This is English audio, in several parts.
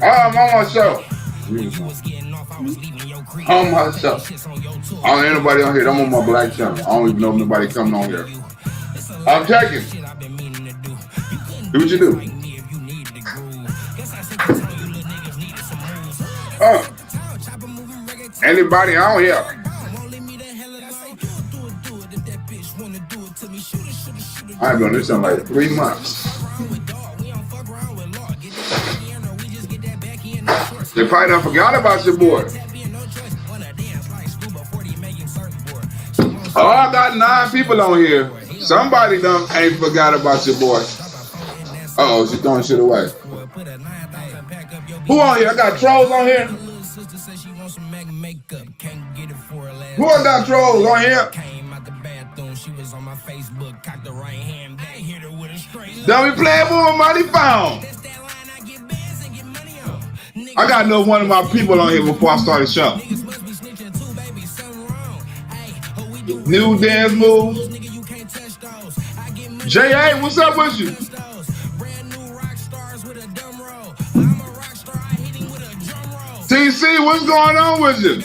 I'm on myself. On myself. I don't anybody on here. I'm on my black channel. I don't even know if nobody coming on here. I'm checking. Do what you do. Anybody on here? I've been on this in like 3 months. They probably done forgot about your boy. Oh, I got 9 people on here. Somebody done ain't forgot about your boy. Uh-oh, she's throwing shit away. Who on here? I got trolls on here. Who I got trolls on here? Don't be playing with my money phone. I got to know one of my people on here before I start the show. New dance moves. J.A., what's up with you? TC, what's going on with you?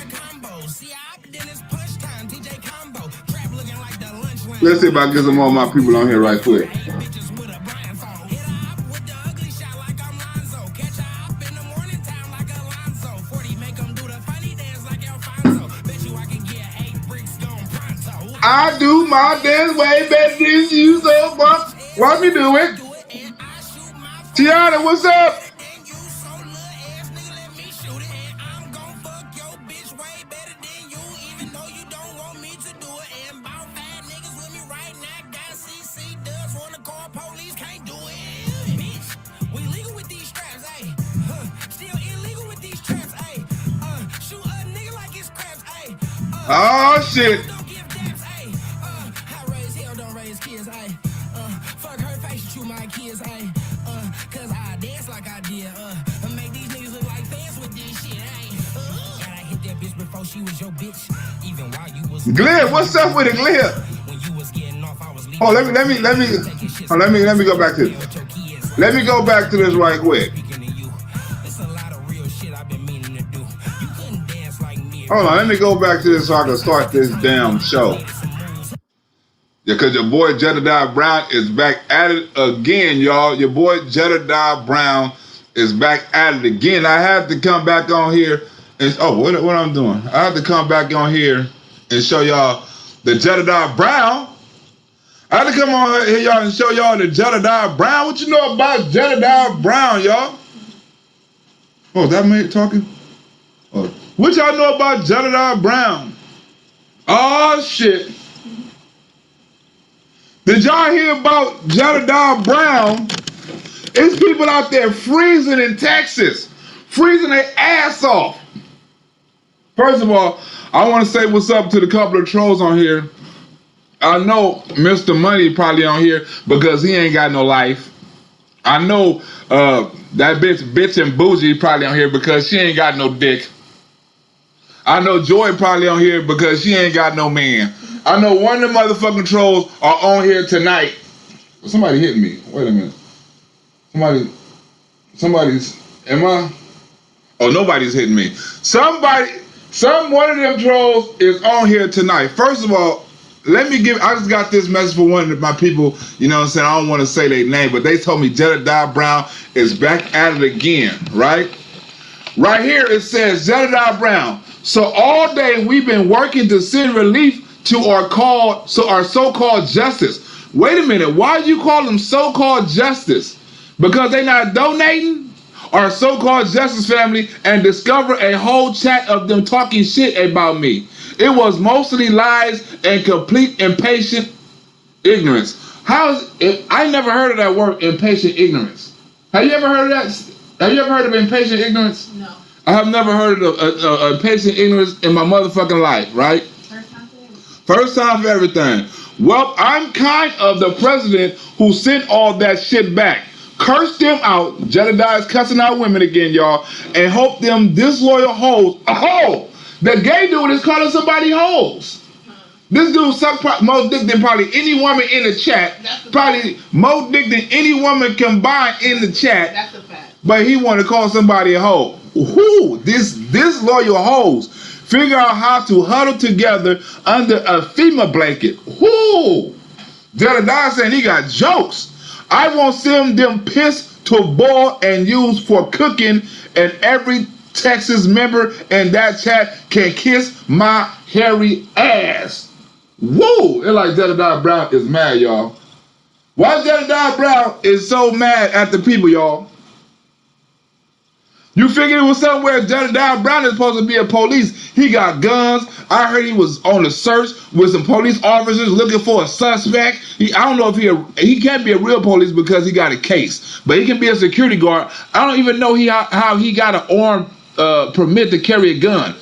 Let's see if I can get some more of my people on here right quick. I do my dance way better than you, so watch me do it. Tiana, what's up? Oh shit. Glenn, what's up with it, Glenn? Oh, let me go back to this. Let me go back to this right quick. Hold on, let me go back to this so I can start this damn show. Yeah, because your boy Jedidiah Brown is back at it again, y'all. Your boy Jedidiah Brown is back at it again. I have to come back on here and what I'm doing. I have to come back on here and show y'all the Jedidiah Brown. I have to come on here, y'all, and show y'all the Jedidiah Brown. What you know about Jedidiah Brown, y'all? Oh, is that me talking? Oh. What y'all know about Jedidiah Brown? Oh, shit. Did y'all hear about Jedidiah Brown? It's people out there freezing in Texas, freezing their ass off. First of all, I want to say what's up to the couple of trolls on here. I know Mr. Money probably on here because he ain't got no life. I know that bitch and Bougie probably on here because she ain't got no dick. I know Joy probably on here because she ain't got no man. I know one of the motherfucking trolls are on here tonight. Somebody hit me. Wait a minute. Somebody's, am I? Oh, nobody's hitting me. One of them trolls is on here tonight. First of all, I just got this message for one of my people, you know what I'm saying? I don't want to say their name, but they told me Jedidiah Brown is back at it again, right? Right here it says Jedidiah Brown. So all day we've been working to send relief to our so-called justice. Wait a minute, why do you call them so-called justice? Because they not donating? Our so-called justice family and discover a whole chat of them talking shit about me. It was mostly lies and complete impatient ignorance. I never heard of that word, impatient ignorance. Have you ever heard of that? Have you ever heard of impatient ignorance? No. I have never heard of impatient ignorance in my motherfucking life, right? First time for everything. Well, I'm kind of the president who sent all that shit back. Curse them out. Jedidiah's cussing out women again, y'all. And hope them disloyal hoes. Oh, the gay dude is calling somebody hoes. This dude sucked more dick than probably any woman in the chat. Probably more dick than any woman combined in the chat. That's a fact. But he want to call somebody a hoe. Who? This loyal hoes figure out how to huddle together under a FEMA blanket. Who? Jedidiah saying he got jokes. I won't send them piss to boil and use for cooking, and every Texas member in that chat can kiss my hairy ass. Woo! It's like Jedidiah Brown is mad, y'all. Why Jedidiah Brown is so mad at the people, y'all? You figured it was somewhere Jedidiah Brown is supposed to be a police. He got guns. I heard he was on a search with some police officers looking for a suspect. I don't know if he can't be a real police because he got a case, but he can be a security guard. I don't even know how he got an armed permit to carry a gun.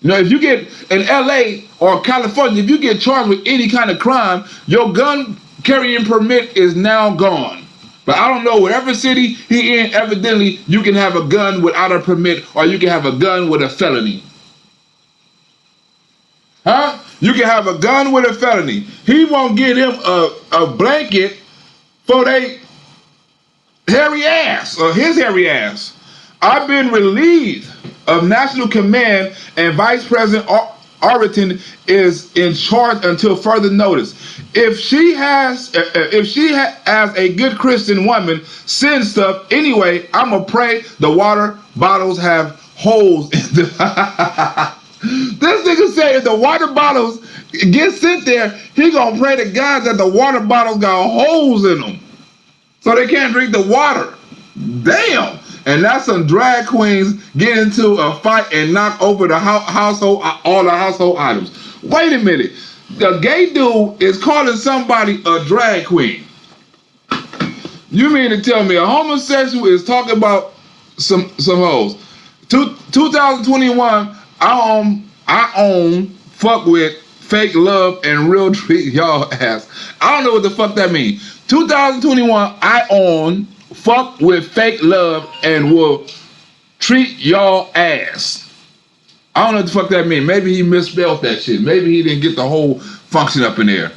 You know, if you get in LA or California, if you get charged with any kind of crime, your gun carrying permit is now gone. But I don't know, whatever city he in, evidently you can have a gun without a permit, or you can have a gun with a felony. Huh? You can have a gun with a felony. He won't get him a blanket for they hairy ass, or his hairy ass. I've been relieved of National Command, and Vice President Arrington is in charge until further notice. If she has a good Christian woman send stuff anyway, I'ma pray the water bottles have holes in them. This nigga said if the water bottles get sent there, he gonna pray to God that the water bottles got holes in them, so they can't drink the water. Damn. And that's some drag queens get into a fight and knock over the all the household items. Wait a minute. The gay dude is calling somebody a drag queen. You mean to tell me a homosexual is talking about some hoes? 2021, I own fuck with fake love and real treat y'all ass. I don't know what the fuck that means. 2021, I own fuck with fake love and will treat y'all ass. I don't know what the fuck that means. Maybe he misspelled that shit. Maybe he didn't get the whole function up in there.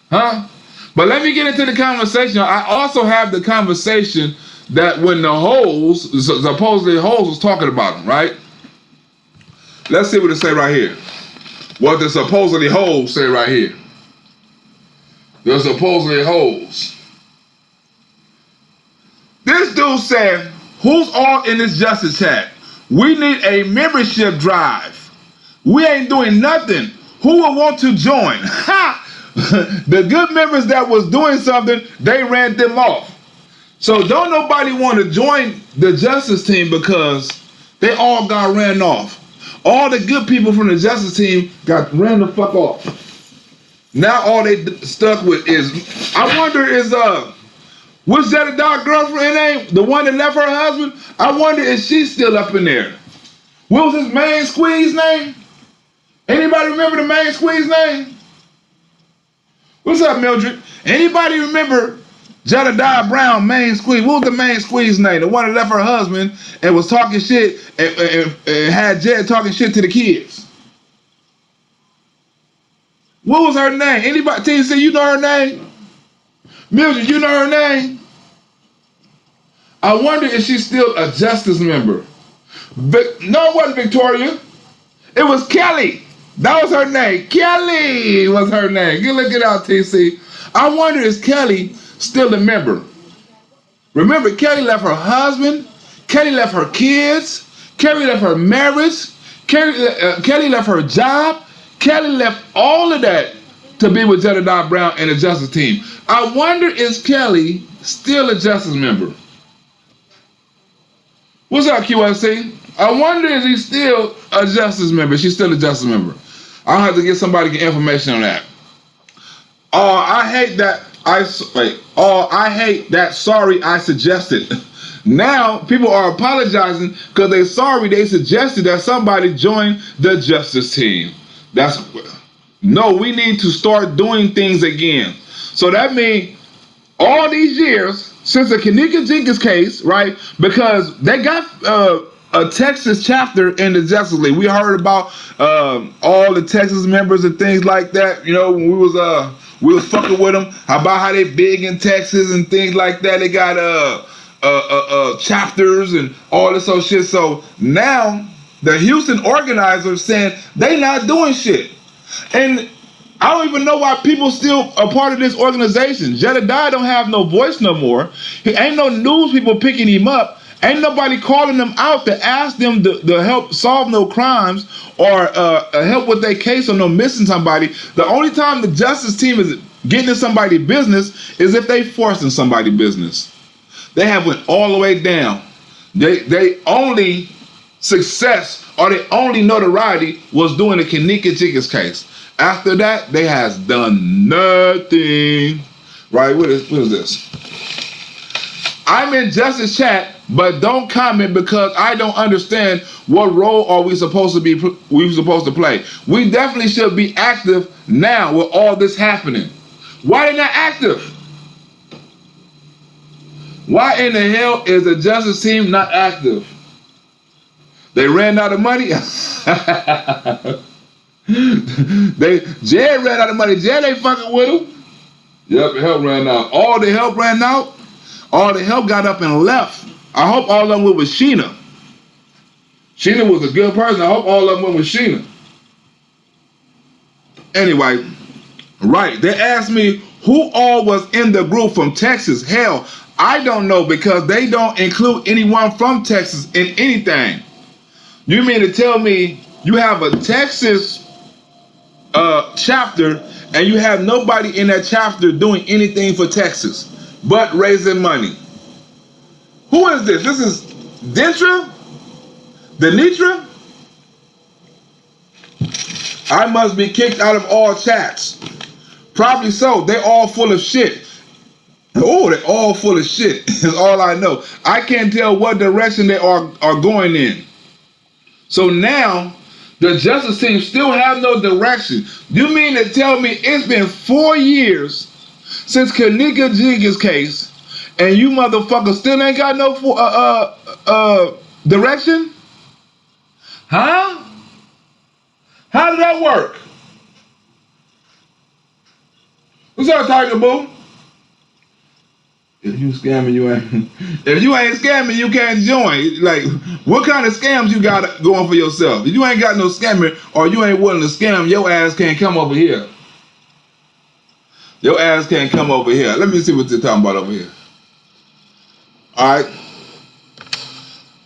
Huh? But let me get into the conversation. I also have the conversation that when the hoes, supposedly hoes was talking about him, right? Let's see what it say right here. What the supposedly hoes say right here. The supposedly hoes. This dude said, who's all in this justice chat? We need a membership drive. We ain't doing nothing. Who will want to join? Ha! The good members that was doing something, they ran them off. So don't nobody want to join the justice team because they all got ran off. All the good people from the justice team got ran the fuck off. Now all they stuck with is, I wonder is, what's Jedidiah's girlfriend name? The one that left her husband? I wonder if she's still up in there. What was his main squeeze name? Anybody remember the main squeeze name? What's up, Mildred? Anybody remember Jedidiah Brown main squeeze? What was the main squeeze name? The one that left her husband and was talking shit and had Jed talking shit to the kids. What was her name? Anybody? TC, you know her name? Mildred, you know her name? I wonder if she's still a justice member. But no, it wasn't Victoria. It was Kelly. That was her name. Kelly was her name. You look it out, TC. I wonder is Kelly still a member? Remember, Kelly left her husband. Kelly left her kids. Kelly left her marriage. Kelly left her job. Kelly left all of that to be with Jedidiah Brown and the justice team. I wonder is Kelly still a justice member? What's up, QSC? I wonder is he still a justice member? She's still a justice member. I'll have to get somebody to get information on that. Oh, I hate that. I hate that. Sorry, I suggested. Now people are apologizing because they're sorry they suggested that somebody join the justice team. No, we need to start doing things again. So that means all these years since the Kanika Jenkins case, right? Because they got a Texas chapter in the Justice League. We heard about all the Texas members and things like that. You know, when we was fucking with them about how they big in Texas and things like that. They got chapters and all this old shit. So now the Houston organizers saying they not doing shit, and I don't even know why people still are part of this organization. Jedidiah don't have no voice no more. He ain't no news people picking him up. Ain't nobody calling them out to ask them to help solve no crimes or help with their case or no missing somebody. The only time the justice team is getting in somebody's business is if they forcing somebody's business. They have went all the way down. They only success or their only notoriety was doing the Kanika Jiggers case. After that, they has done nothing. Right? What is this? I'm in Justice Chat, but don't comment because I don't understand what role are we supposed to play. We definitely should be active now with all this happening. Why they not active? Why in the hell is the justice team not active? They ran out of money. Jed ran out of money. Jed ain't fucking with him. Yep, the help ran out. All the help ran out. All the help got up and left. I hope all of them went with Sheena. Sheena was a good person. I hope all of them went with Sheena. Anyway, right. They asked me who all was in the group from Texas. Hell, I don't know because they don't include anyone from Texas in anything. You mean to tell me you have a Texas chapter and you have nobody in that chapter doing anything for Texas but raising money? Who is this? This is Dentra? Denitra? I must be kicked out of all chats. Probably so. They're all full of shit. Oh, they're all full of shit is all I know. I can't tell what direction they are going in. So now the justice team still have no direction. You mean to tell me it's been 4 years since Kanika Jiggers case and you motherfuckers still ain't got no direction? Huh? How did that work? What's up, Tiger Boo? If you scamming, you ain't. If you ain't scamming, you can't join. Like, what kind of scams you got going for yourself? If you ain't got no scamming or you ain't willing to scam, your ass can't come over here. Your ass can't come over here. Let me see what they're talking about over here. All right.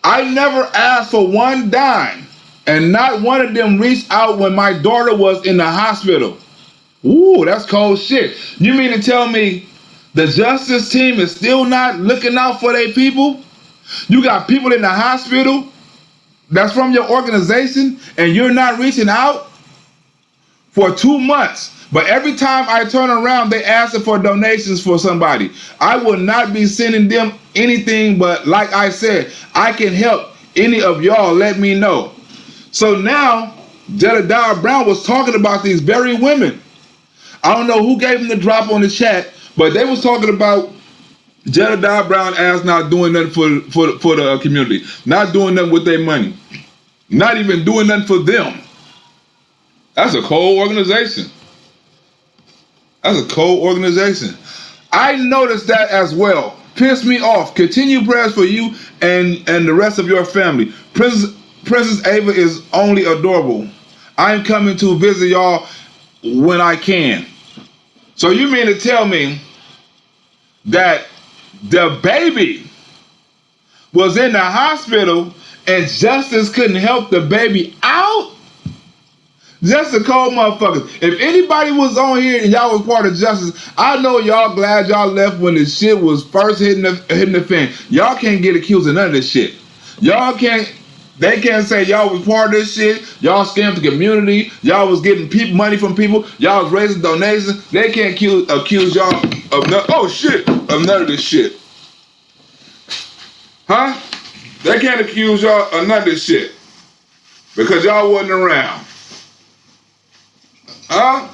I never asked for one dime, and not one of them reached out when my daughter was in the hospital. Ooh, that's cold shit. You mean to tell me the justice team is still not looking out for their people? You got people in the hospital that's from your organization and you're not reaching out for 2 months. But every time I turn around, they asking for donations for somebody. I will not be sending them anything, but like I said, I can help any of y'all. Let me know. So now, Jedidiah Brown was talking about these very women. I don't know who gave him the drop on the chat, but they was talking about Jedidiah Brown ass not doing nothing for the community, not doing nothing with their money, not even doing nothing for them. That's a cold organization. That's a cold organization. I noticed that as well. Pissed me off. Continue prayers for you and the rest of your family. Princess Ava is only adorable. I'm coming to visit y'all when I can. So you mean to tell me that the baby was in the hospital and justice couldn't help the baby out? Just a cold motherfuckers. If anybody was on here and y'all was part of justice, I know y'all glad y'all left when the shit was first hitting the fan. Y'all can't get accused of none of this shit. Y'all can't. They can't say y'all was part of this shit. Y'all scammed the community. Y'all was getting money from people. Y'all was raising donations. They can't accuse y'all of none of this shit. Huh? They can't accuse y'all of none of this shit because y'all wasn't around. Huh?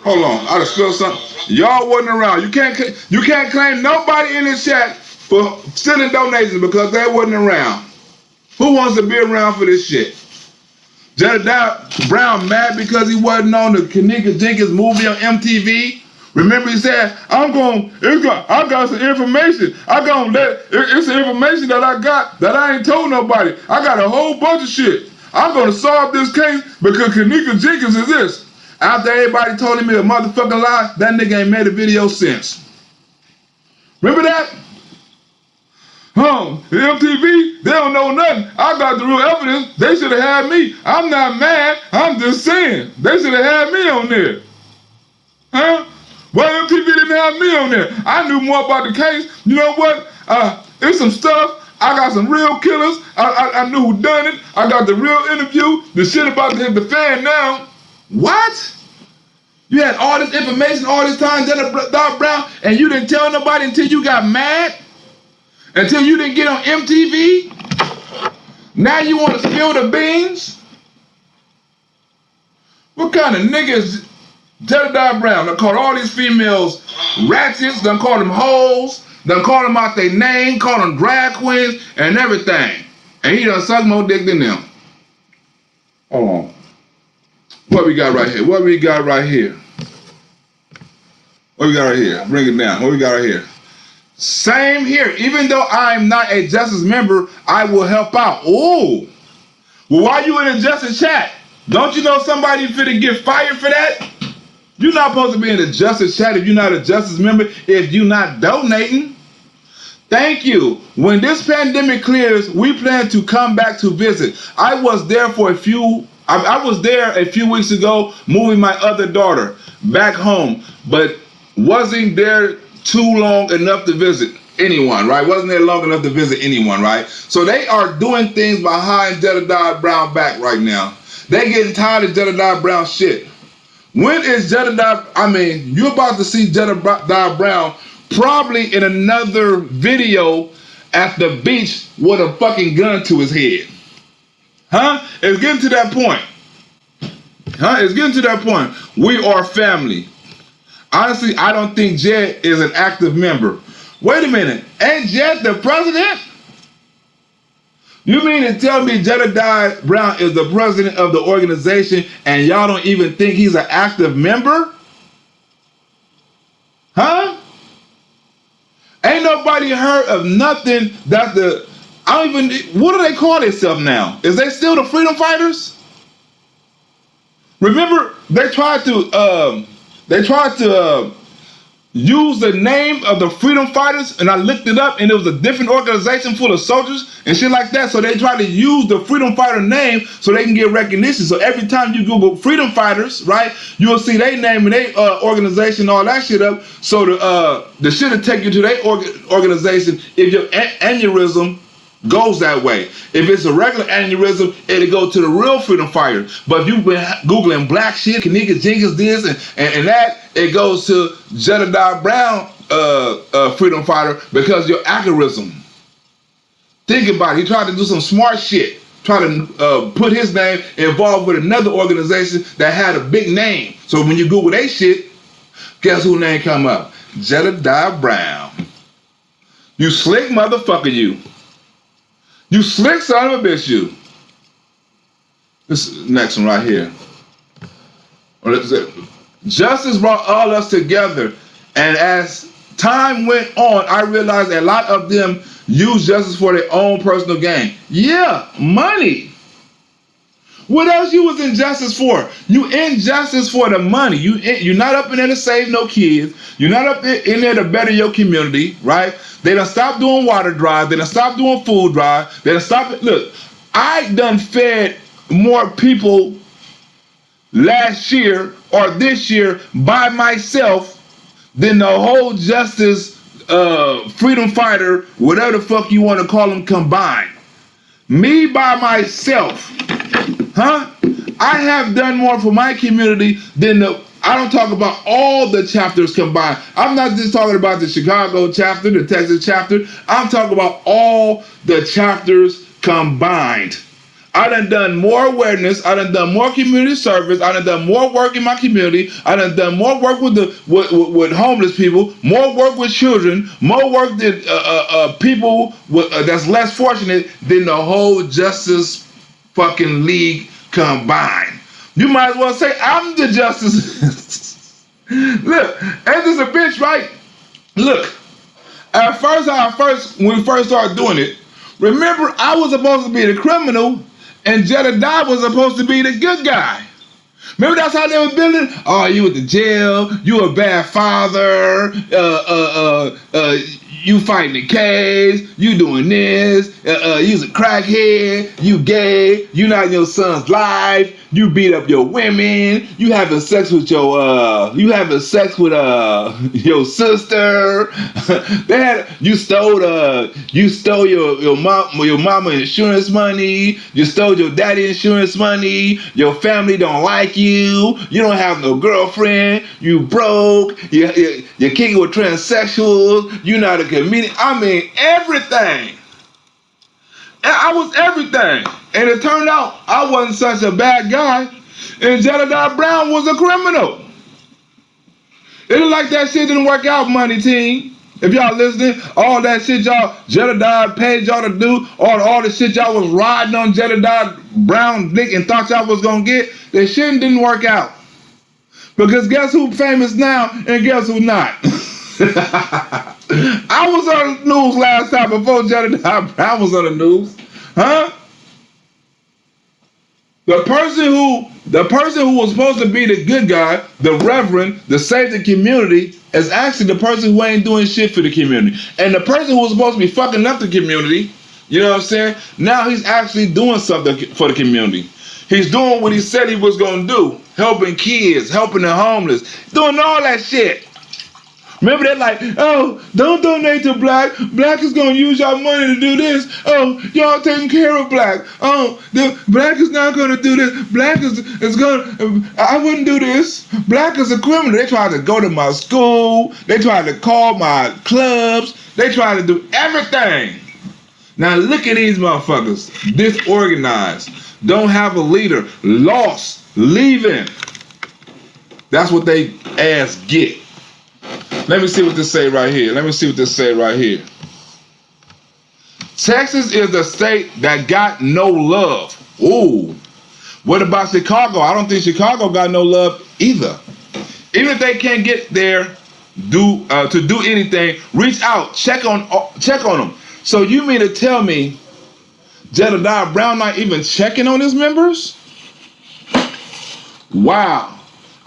Hold on, I just spilled something. Y'all wasn't around. You can't claim nobody in this chat for sending donations because they wasn't around. Who wants to be around for this shit? Jedidiah Brown mad because he wasn't on the Kanika Jenkins movie on MTV. Remember he said, I got some information. It's the information that I got that I ain't told nobody. I got a whole bunch of shit. I'm gonna solve this case because Kanika Jenkins is this. After everybody told him a motherfucking lie, that nigga ain't made a video since. Remember that? The MTV, they don't know nothing. I got the real evidence. They should have had me. I'm not mad. I'm just saying. They should have had me on there. Huh? Why MTV didn't have me on there? I knew more about the case. You know what? It's some stuff. I got some real killers. I knew who done it. I got the real interview. The shit about to hit the fan now. What? You had all this information all this time, Jedidiah Brown, and you didn't tell nobody until you got mad? Until you didn't get on MTV? Now you want to spill the beans? What kind of niggas Jedidiah Brown? Done called all these females ratchets, done called them hoes, done called them out their name, called them drag queens and everything. And he done suck more dick than them. Hold on. What we got right here? What we got right here? What we got right here? Bring it down. What we got right here? Same here. Even though I'm not a Justice member, I will help out. Ooh. Well, why you in the Justice chat? Don't you know somebody finna get fired for that? You're not supposed to be in the Justice chat if you're not a Justice member, if you're not donating. Thank you. When this pandemic clears, we plan to come back to visit. I was there a few weeks ago moving my other daughter back home, but wasn't there too long enough to visit anyone, right? Wasn't there long enough to visit anyone, right? So they are doing things behind Jedidiah Brown back right now. They getting tired of Jedidiah Brown shit. When is you're about to see Jedidiah Brown probably in another video at the beach with a fucking gun to his head. Huh? It's getting to that point. It's getting to that point. We are family. Honestly, I don't think Jed is an active member. Wait a minute. Ain't Jed the president? You mean to tell me Jedidiah Brown is the president of the organization and y'all don't even think he's an active member? Huh? Ain't nobody heard of nothing that what do they call themselves now? Is they still the freedom fighters? Remember, they tried to use the name of the freedom fighters, and I looked it up, and it was a different organization full of soldiers and shit like that. So they tried to use the freedom fighter name so they can get recognition. So every time you Google freedom fighters, right, you'll see their name and their organization, all that shit up. So the shit will take you to their organization if your aneurysm goes that way. If it's a regular aneurysm, it'll go to the real freedom fighter. But if you've been Googling black shit, Kanika Jenkins this and that, it goes to Jedidiah Brown freedom fighter because your aneurysm. Think about it. He tried to do some smart shit. Try to put his name involved with another organization that had a big name. So when you Google that shit, guess whose name come up? Jedidiah Brown. You slick motherfucker, you. You slick son of a bitch, you. This next one right here. Justice brought all us together, and as time went on, I realized a lot of them use justice for their own personal gain. Yeah, money. What else you was in justice for? You in justice for the money. You're not up in there to save no kids. You're not up in there to better your community, right? They done stopped doing water drive. They done stopped doing food drive. They done stopped. Look, I done fed more people last year or this year by myself than the whole justice, freedom fighter, whatever the fuck you want to call them combined. Me by myself. Huh? I have done more for my community than I don't talk about all the chapters combined. I'm not just talking about the Chicago chapter, the Texas chapter. I'm talking about all the chapters combined. I done more awareness. I done more community service. I done more work in my community. I done more work with with homeless people. More work with children. More work than people that's less fortunate than the whole Justice fucking League combined. You might as well say I'm the Justice. Look, ain't this a bitch, right? Look, when we first started doing it, remember I was supposed to be the criminal. And Jedidiah was supposed to be the good guy. Remember that's how they were building? Oh, you went to jail. You a bad father. You fighting the case. You doing this. You's a crackhead. You gay. You not in your son's life. You beat up your women. You having sex with your your sister. You stole your mama insurance money. You stole your daddy insurance money. Your family don't like you. You don't have no girlfriend. You broke. You're kicking with transsexuals. You're not a comedian. I mean everything. I was everything. And it turned out I wasn't such a bad guy. And Jedidiah Brown was a criminal. It looked like that shit didn't work out, money team. If y'all listening, all that shit Jedidiah paid y'all to do, all the shit y'all was riding on Jedidiah Brown dick and thought y'all was gonna get, that shit didn't work out. Because guess who famous now and guess who not? I was on the news last time before Jedidiah Brown was on the news. Huh? The person who was supposed to be the good guy, the reverend, the save the community, is actually the person who ain't doing shit for the community. And the person who was supposed to be fucking up the community, you know what I'm saying? Now he's actually doing something for the community. He's doing what he said he was gonna do. Helping kids, helping the homeless, doing all that shit. Remember they're like, oh, don't donate to Black. Black is going to use your money to do this. Oh, y'all taking care of Black. Oh, Black is not going to do this. Black is going to, I wouldn't do this. Black is a criminal. They tried to go to my school. They tried to call my clubs. They tried to do everything. Now look at these motherfuckers. Disorganized. Don't have a leader. Lost. Leaving. That's what they ass get. Let me see what this say right here. Texas is the state that got no love. Ooh. What about Chicago? I don't think Chicago got no love either. Even if they can't get there to do anything, reach out, check on them. So you mean to tell me Jedidiah Brown not even checking on his members? Wow.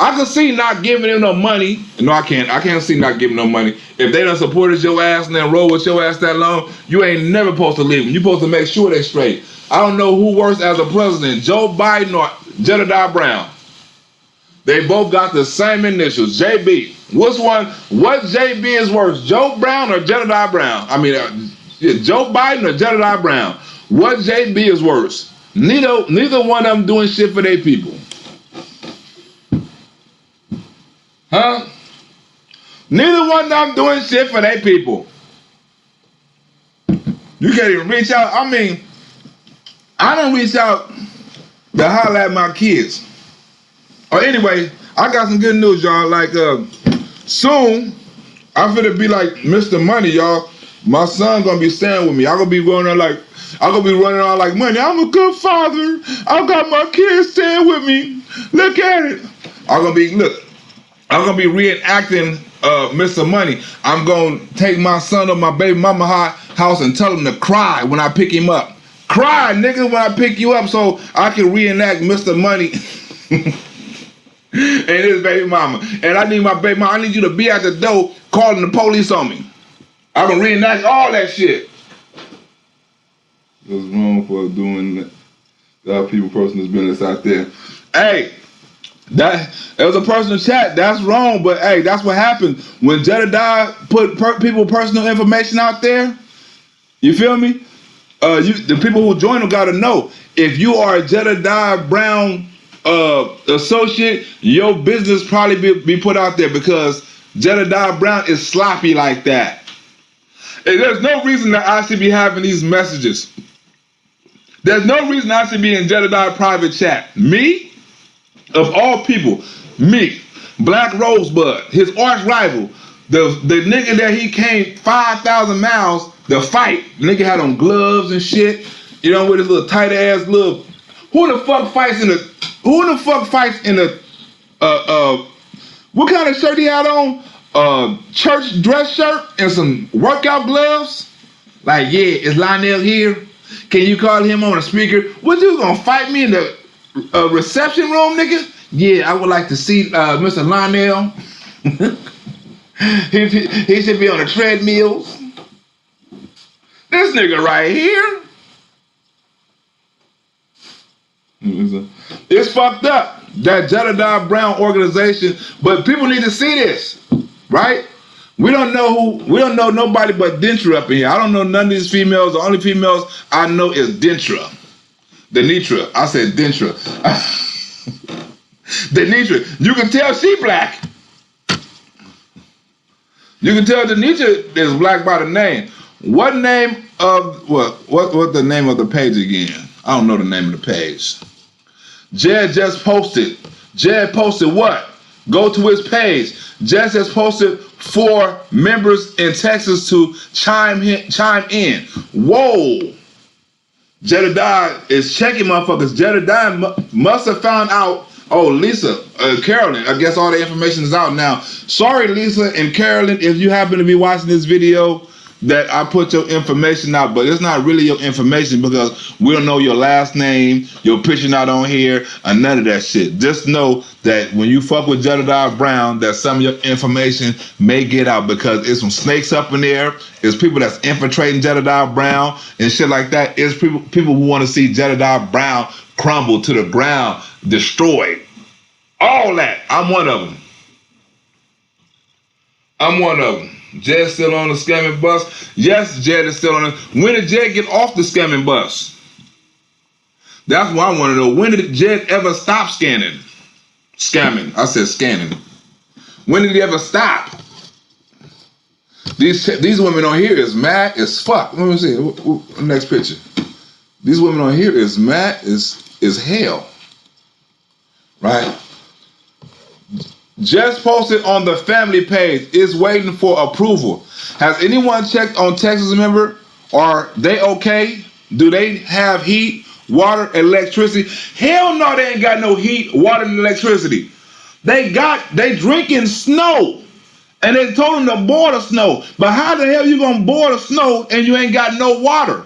I can see not giving him no money. No, I can't. I can't see not giving no money. If they done supported your ass and then roll with your ass that long, you ain't never supposed to leave them. You supposed to make sure they straight. I don't know who worse as a president, Joe Biden or Jedidiah Brown. They both got the same initials, JB. What JB is worse, Joe Brown or Jedidiah Brown? I mean, Joe Biden or Jedidiah Brown? What JB is worse? Neither one of them doing shit for their people. Huh? Neither one of them doing shit for their people. You can't even reach out. I mean, I don't reach out to holler at my kids. Or anyway, I got some good news, y'all. Like, soon, I'm finna be like Mr. Money, y'all. My son gonna be staying with me. I'm gonna be running around like Money. I'm a good father. I got my kids staying with me. Look at it. I'm gonna be reenacting Mr. Money. I'm gonna take my son to my baby mama house and tell him to cry when I pick him up. Cry, nigga, when I pick you up so I can reenact Mr. Money and his baby mama. And I need my baby mama, I need you to be at the door calling the police on me. I'm gonna reenact all that shit. What's wrong for doing that? People personal business out there. Hey, it was a personal chat. That's wrong, but hey, that's what happened when Jedidiah put people personal information out there. You feel me? The people who join them gotta know if you are a Jedidiah Brown associate, your business probably be put out there because Jedidiah Brown is sloppy like that. And there's no reason that I should be having these messages. There's no reason I should be in Jedidiah private chat. Me, of all people, me, Black Rosebud, his arch rival, the nigga that he came 5,000 miles to fight. The nigga had on gloves and shit, you know, with his little tight ass little. Who the fuck fights in the what kind of shirt he had on? Church dress shirt and some workout gloves? Like, yeah, is Lionel here? Can you call him on a speaker? What, you gonna fight me in the reception room, nigga? Yeah, I would like to see Mr. Lionel. he should be on the treadmills. This nigga right here. It's fucked up, that Jedidiah Brown organization, but people need to see this, right? We don't know nobody but Dentra up in here. I don't know none of these females. The only females I know is Dentra. Denitra. I said Dentra. Denitra. You can tell she black. You can tell Denitra is black by the name. What name of what the name of the page again? I don't know the name of the page. Jed just posted. Jed posted what? Go to his page. Jed has posted for members in Texas to chime in. Whoa. Jedidiah is checking motherfuckers. Jedidiah must have found out. Oh, Lisa, Carolyn, I guess all the information is out now. Sorry, Lisa and Carolyn, if you happen to be watching this video, that I put your information out, but it's not really your information because we don't know your last name, your picture not on here, and none of that shit. Just know that when you fuck with Jedidiah Brown, that some of your information may get out because it's some snakes up in there. It's people that's infiltrating Jedidiah Brown and shit like that. It's people who want to see Jedidiah Brown crumble to the ground, destroyed. All that. I'm one of them. I'm one of them. Jed's still on the scamming bus. Yes, Jed is still on it. When did Jed get off the scamming bus? That's what I want to know. When did Jed ever stop scamming? I said scanning. When did he ever stop? These women on here is mad as fuck. Let me see. Next picture. These women on here is mad as hell. Right? Just posted on the family page is waiting for approval. Has anyone checked on Texas member? Are they okay? Do they have heat, water, electricity? Hell no, they ain't got no heat, water, and electricity. They drinking snow. And they told them to boil the snow. But how the hell you gonna boil the snow and you ain't got no water?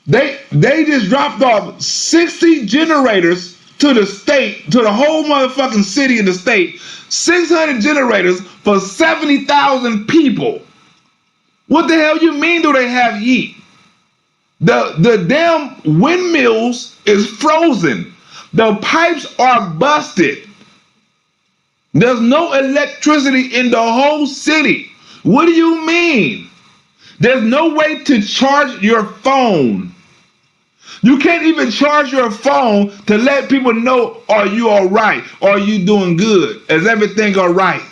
They just dropped off 60 generators to the state, to the whole motherfucking city in the state, 600 generators for 70,000 people. What the hell you mean do they have heat? The damn windmills is frozen. The pipes are busted. There's no electricity in the whole city. What do you mean? There's no way to charge your phone. You can't even charge your phone to let people know, are you all right? Are you doing good? Is everything all right?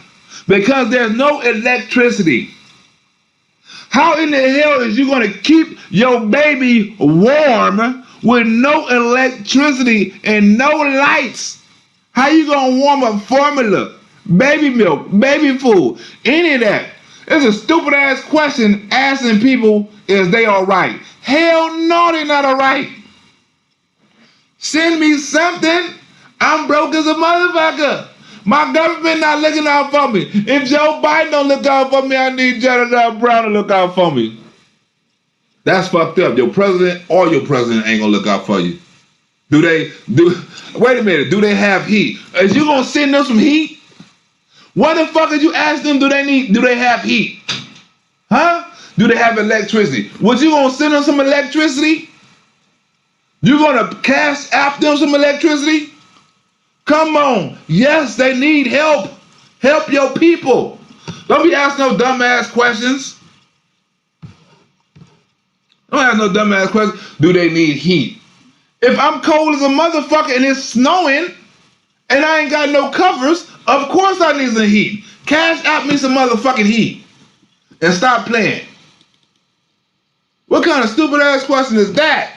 Because there's no electricity. How in the hell is you going to keep your baby warm with no electricity and no lights? How you going to warm up formula, baby milk, baby food, any of that? It's a stupid ass question asking people, is they all right? Hell no, they're not all right. Send me something. I'm broke as a motherfucker. My government not looking out for me. If Joe Biden don't look out for me, I need Jedidiah Brown to look out for me. That's fucked up. Your president or your president ain't gonna look out for you. Wait a minute, do they have heat? Is you gonna send them some heat? What the fuck did you ask them, do they have heat? Huh? Do they have electricity? Was you gonna send them some electricity? You gonna cash after them some electricity? Come on. Yes, they need help. Help your people. Don't be asking no dumbass questions. Don't ask no dumbass questions. Do they need heat? If I'm cold as a motherfucker and it's snowing and I ain't got no covers, of course I need some heat. Cash out me some motherfucking heat. And stop playing. What kind of stupid ass question is that?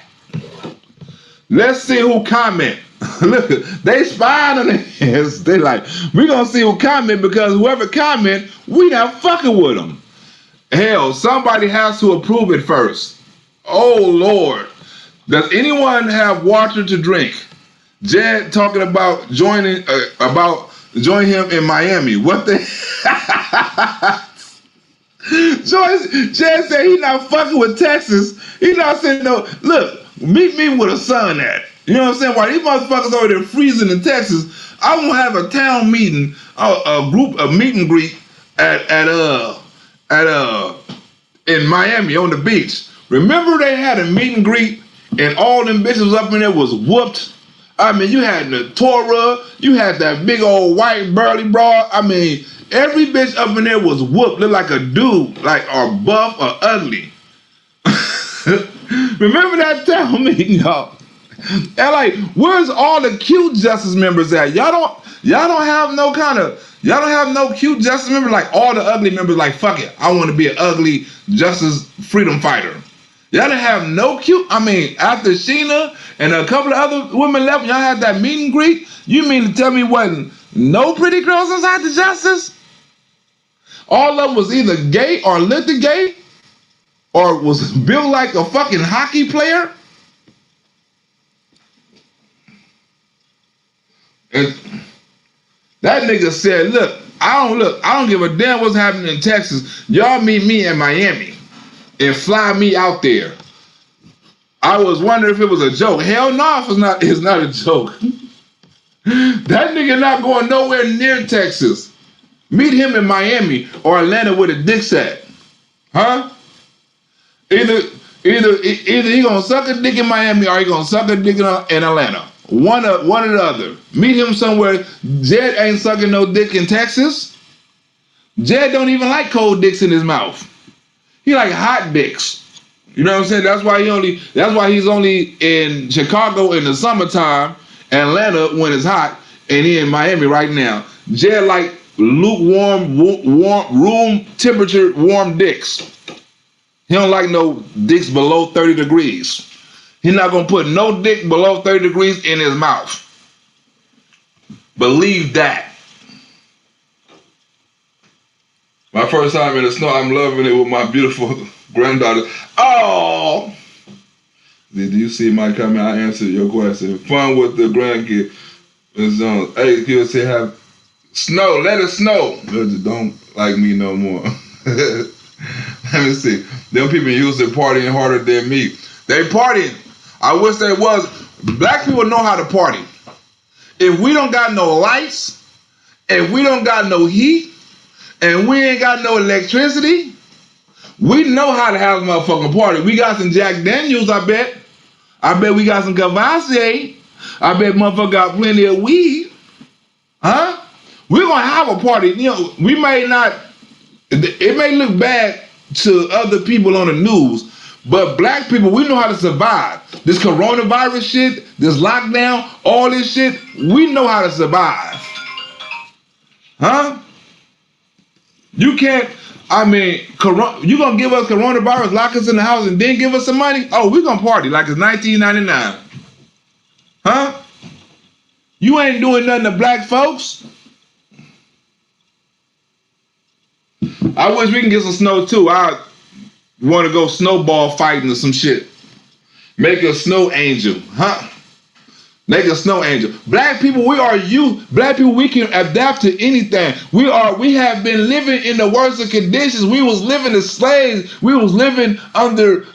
Let's see who comment. Look, they spying on it. They like, we gonna see who comment because whoever comment, we not fucking with them. Hell, somebody has to approve it first. Oh Lord. Does anyone have water to drink? Jed talking about joining him in Miami. What the Jed said he not fucking with Texas. He not saying no. Look, meet me with a sun at. You know what I'm saying? While these motherfuckers over there freezing in Texas, I won't have a town meeting, a meet and greet in Miami on the beach. Remember they had a meet and greet and all them bitches up in there was whooped. I mean, you had the Torah, you had that big old white burly broad. I mean, every bitch up in there was whooped, looked like a dude, like or buff or ugly. Remember that town meeting, y'all? And like, where's all the cute justice members at? Y'all don't have no cute justice members, like all the ugly members, like fuck it, I want to be an ugly justice freedom fighter. Y'all didn't have no cute, I mean, after Sheena and a couple of other women left, y'all had that meet and greet? You mean to tell me wasn't no pretty girls inside the justice? All of them was either gay or lit the gay or was built like a fucking hockey player? And that nigga said, look, I don't give a damn what's happening in Texas. Y'all meet me in Miami and fly me out there. I was wondering if it was a joke. Hell no, it's not a joke. That nigga not going nowhere near Texas. Meet him in Miami or Atlanta with a dick at. Huh? Either he gonna suck a dick in Miami or he gonna suck a dick in Atlanta. One or the other. Meet him somewhere. Jed ain't sucking no dick in Texas. Jed don't even like cold dicks in his mouth. He like hot dicks. You know what I'm saying? That's why he's only in Chicago in the summertime, Atlanta when it's hot, and he in Miami right now. Jed like lukewarm, warm, room temperature warm dicks. He don't like no dicks below 30 degrees. He's not gonna put no dick below 30 degrees in his mouth. Believe that. My first time in the snow, I'm loving it with my beautiful granddaughter. Oh! Did you see my comment? I answered your question. Fun with the grandkid. Hey, kids say have snow, let it snow. Don't like me no more. Let me see. Them people used to partying harder than me. They partying. I wish they was. Black people know how to party. If we don't got no lights, if we don't got no heat, and we ain't got no electricity, we know how to have a motherfucking party. We got some Jack Daniels, I bet. I bet we got some Cavassier. I bet motherfucker got plenty of weed. Huh? We're gonna have a party. You know, we may not, it may look bad to other people on the news, but black people, we know how to survive. This coronavirus shit, this lockdown, all this shit, we know how to survive. Huh? You can't, I mean, you gonna give us coronavirus, lock us in the house, and then give us some money? Oh, we gonna party like it's 1999. Huh? You ain't doing nothing to black folks. I wish we can get some snow too. I want to go snowball fighting or some shit. Make a snow angel, huh? Make a snow angel. Black people, we are youth. Black people, we can adapt to anything. We have been living in the worst of conditions. We was living as slaves. We was living under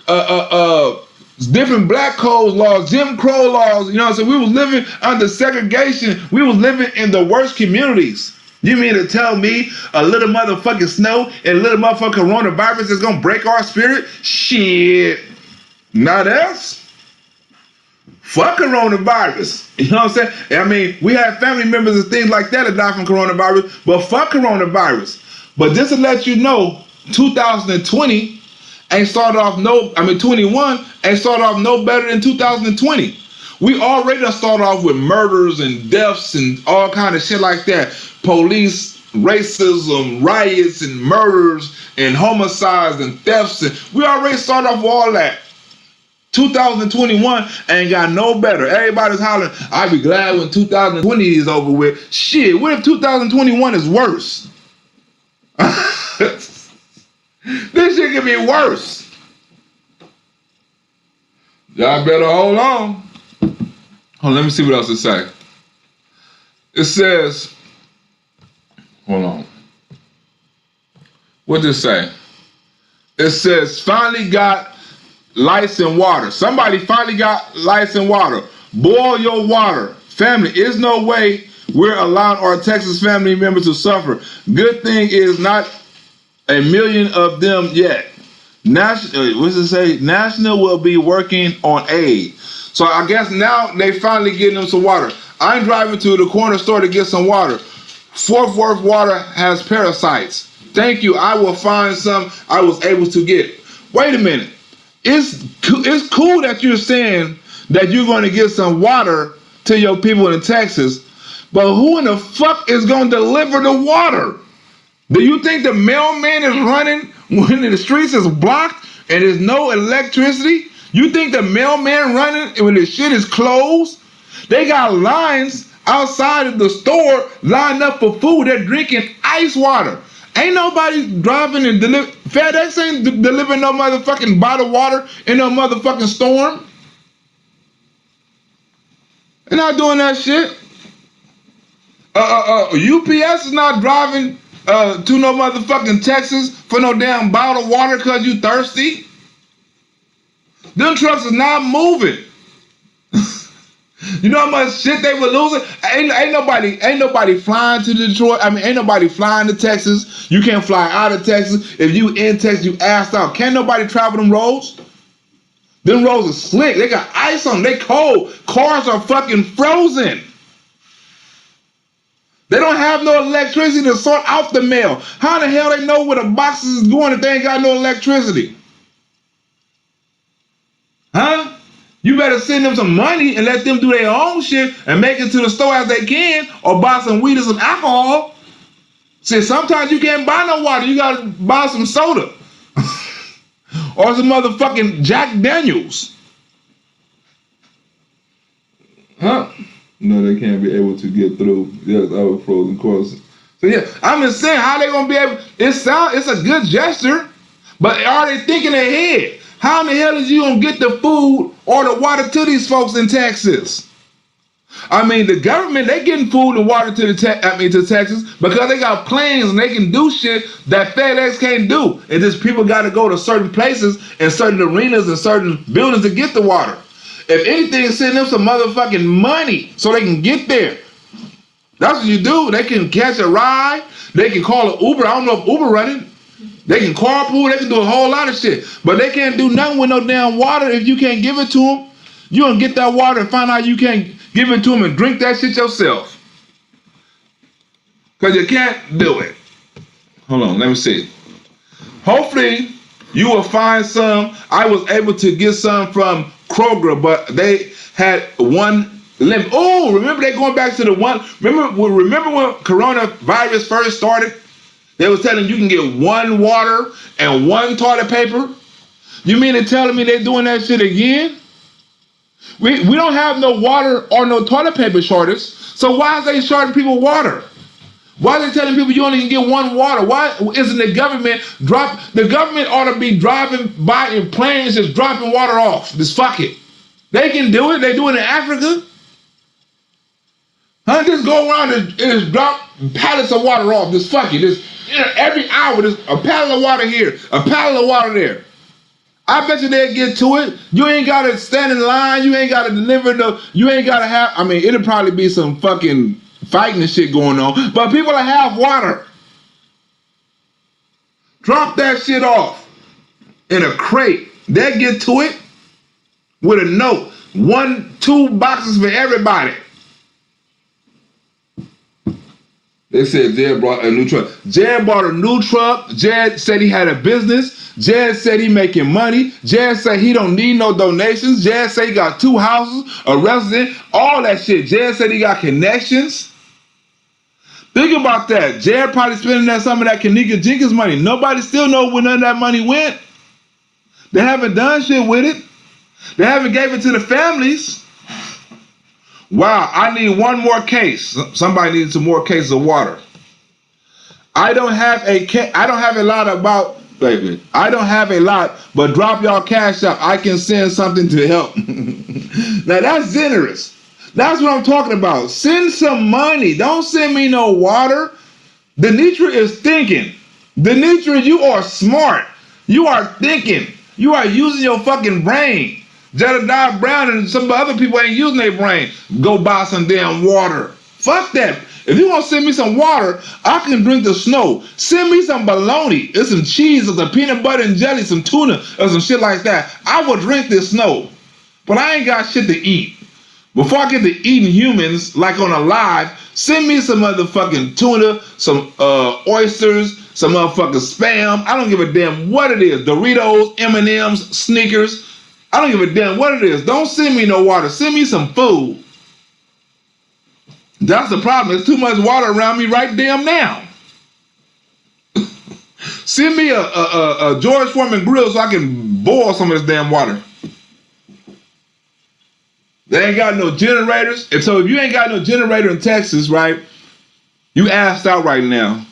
different black code laws, Jim Crow laws. You know what I'm saying? We was living under segregation. We was living in the worst communities. You mean to tell me a little motherfucking snow and a little motherfucking coronavirus is gonna break our spirit? Shit. Not us. Fuck coronavirus. You know what I'm saying? I mean, we have family members and things like that died from coronavirus, but fuck coronavirus. But just to let you know, 2020 ain't started off 21 ain't started off no better than 2020. We already started off with murders and deaths and all kind of shit like that. Police, racism, riots and murders and homicides and thefts. And we already started off with all that. 2021 ain't got no better. Everybody's hollering, I'll be glad when 2020 is over with. Shit, what if 2021 is worse? This shit could be worse. Y'all better hold on. Hold on, let me see what else it say. It says, hold on. What does it say? It says, finally got lights and water. Somebody finally got lights and water. Boil your water. Family, there's no way we're allowing our Texas family members to suffer. Good thing is not a million of them yet. National, what does it say? National will be working on aid. So I guess now they finally getting them some water. I'm driving to the corner store to get some water. Fort Worth water has parasites. Thank you. I will find some I was able to get. Wait a minute. It's cool that you're saying that you're going to get some water to your people in Texas, but who in the fuck is going to deliver the water? Do you think the mailman is running when the streets is blocked and there's no electricity? You think the mailman running when the shit is closed? They got lines outside of the store lined up for food. They're drinking ice water. Ain't nobody driving and FedEx ain't delivering no motherfucking bottled water in no motherfucking storm. They're not doing that shit. UPS is not driving to no motherfucking Texas for no damn bottled water because you thirsty. Them trucks is not moving. You know how much shit they were losing? Ain't nobody flying to Detroit. I mean, ain't nobody flying to Texas. You can't fly out of Texas. If you in Texas, you assed out. Can't nobody travel them roads? Them roads are slick. They got ice on them. They cold. Cars are fucking frozen. They don't have no electricity to sort out the mail. How the hell they know where the boxes is going if they ain't got no electricity? Huh? You better send them some money and let them do their own shit and make it to the store as they can, or buy some weed or some alcohol. See, sometimes you can't buy no water. You gotta buy some soda. Or some motherfucking Jack Daniels. Huh? No, they can't be able to get through. Yes, our frozen courses. So yeah, I'm just saying, how they gonna be able? It's a good gesture, but are they thinking ahead? How in the hell is you gonna get the food or the water to these folks in Texas? I mean, the government, they getting food and water to to Texas because they got planes and they can do shit that FedEx can't do. And just people got to go to certain places and certain arenas and certain buildings to get the water. If anything, send them some motherfucking money so they can get there. That's what you do. They can catch a ride. They can call an Uber. I don't know if Uber running. They can carpool. They can do a whole lot of shit. But they can't do nothing with no damn water if you can't give it to them. You gonna get that water and find out you can't give it to them and drink that shit yourself. Because you can't do it. Hold on, let me see. Hopefully, you will find some. I was able to get some from Kroger, but they had one limit. Oh, remember they going back to the one. Remember when coronavirus first started? They was telling you can get one water and one toilet paper. You mean to tell me they doing that shit again? We don't have no water or no toilet paper shortage. So why is they shorting people water? Why are they telling people you only can get one water? Why isn't the government the government ought to be driving by in planes just dropping water off. Just fuck it. They can do it. They do it in Africa. Huh? Just go around and just drop pallets of water off. Just fuck it. Just every hour, there's a pallet of water here, a pallet of water there. I bet you they'll get to it. You ain't gotta stand in line. You ain't gotta deliver you ain't gotta have, I mean, it'll probably be some fucking fighting and shit going on, but people that have water, drop that shit off in a crate. They'll get to it with a note. 1-2 boxes for everybody. They said Jed brought a new truck. Jed bought a new truck. Jed said he had a business. Jed said he making money. Jed said he don't need no donations. Jed said he got 2 houses, a resident, all that shit. Jed said he got connections. Think about that. Jed probably spending some of that Kanika Jenkins money. Nobody still know where none of that money went. They haven't done shit with it. They haven't gave it to the families. Wow, I need one more case. Somebody needs some more cases of water. I don't have a lot about, baby. I don't have a lot, but drop y'all cash out. I can send something to help. Now that's generous. That's what I'm talking about. Send some money. Don't send me no water. Denitra is thinking. Denitra, you are smart. You are thinking. You are using your fucking brain. Jedidiah Brown and some other people ain't using their brain. Go buy some damn water. Fuck that. If you want to send me some water, I can drink the snow. Send me some bologna. There's some cheese, there's some peanut butter and jelly, some tuna, or some shit like that. I will drink this snow. But I ain't got shit to eat. Before I get to eating humans, like on a live, send me some motherfucking tuna, some oysters, some motherfucking spam. I don't give a damn what it is. Doritos, M&Ms, Snickers. I don't give a damn what it is. Don't send me no water. Send me some food. That's the problem. There's too much water around me right damn now. Send me a George Foreman grill so I can boil some of this damn water. They ain't got no generators. And so if you ain't got no generator in Texas, right, you assed out right now.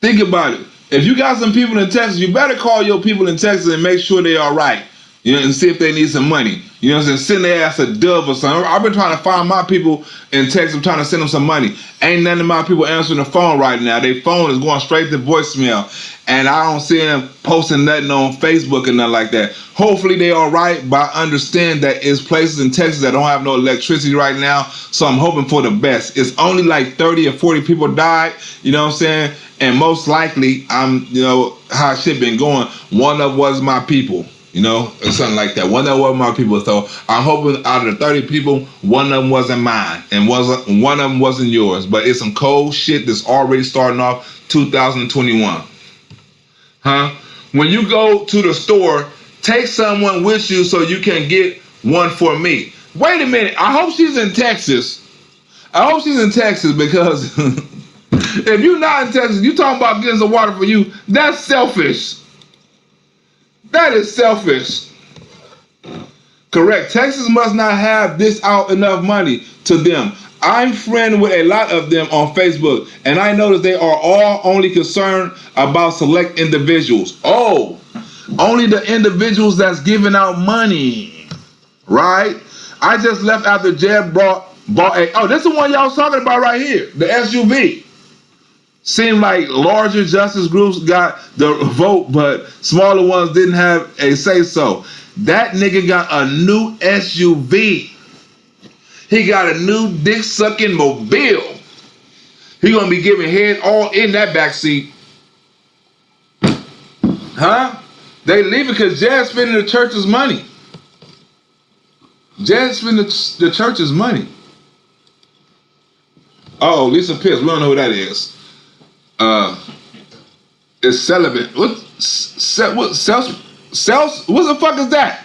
Think about it. If you got some people in Texas, you better call your people in Texas and make sure they all right. You know, and see if they need some money. You know what I'm saying? Send their ass a dove or something. I've been trying to find my people in Texas. I'm trying to send them some money. Ain't none of my people answering the phone right now. Their phone is going straight to voicemail. And I don't see them posting nothing on Facebook and nothing like that. Hopefully they all right, but I understand that it's places in Texas that don't have no electricity right now. So I'm hoping for the best. It's only like 30 or 40 people died. You know what I'm saying? And most likely, you know, how shit been going, one of was my people. You know, or something like that. One of them was my people. So I'm hoping out of the 30 people, one of them wasn't mine and one of them wasn't yours. But it's some cold shit that's already starting off 2021. Huh? When you go to the store, take someone with you so you can get one for me. Wait a minute. I hope she's in Texas. I hope she's in Texas because if you're not in Texas, you talking about getting some water for you, that's selfish. That is selfish. Correct. Texas must not have this out enough money to them. I'm friends with a lot of them on Facebook, and I notice they are all only concerned about select individuals. Oh, only the individuals that's giving out money, right? I just left after Jeb bought a, oh, this is the one y'all was talking about right here, the SUV. Seemed like larger justice groups got the vote, but smaller ones didn't have a say-so. That nigga got a new SUV. He got a new dick-sucking mobile. He gonna be giving head all in that backseat. Huh? They leave it because Jazz spending the church's money. Jazz spending the church's money. Oh, Lisa Pierce. We don't know who that is. It's celibate. What the fuck is that?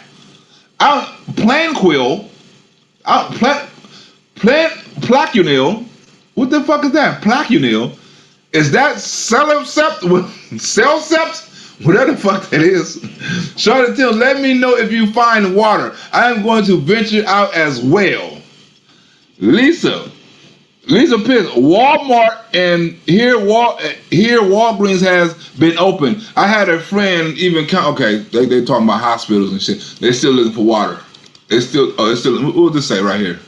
Planquil. Plaquenil. What the fuck is that? Plaquenil. Is that Cellcept? Whatever the fuck that is. Charlotte Tim, let me know if you find water. I am going to venture out as well. Lisa Pitts, Walmart and here Walgreens has been open. I had a friend even okay, they talking about hospitals and shit. They still looking for water. It's still what does this say right here?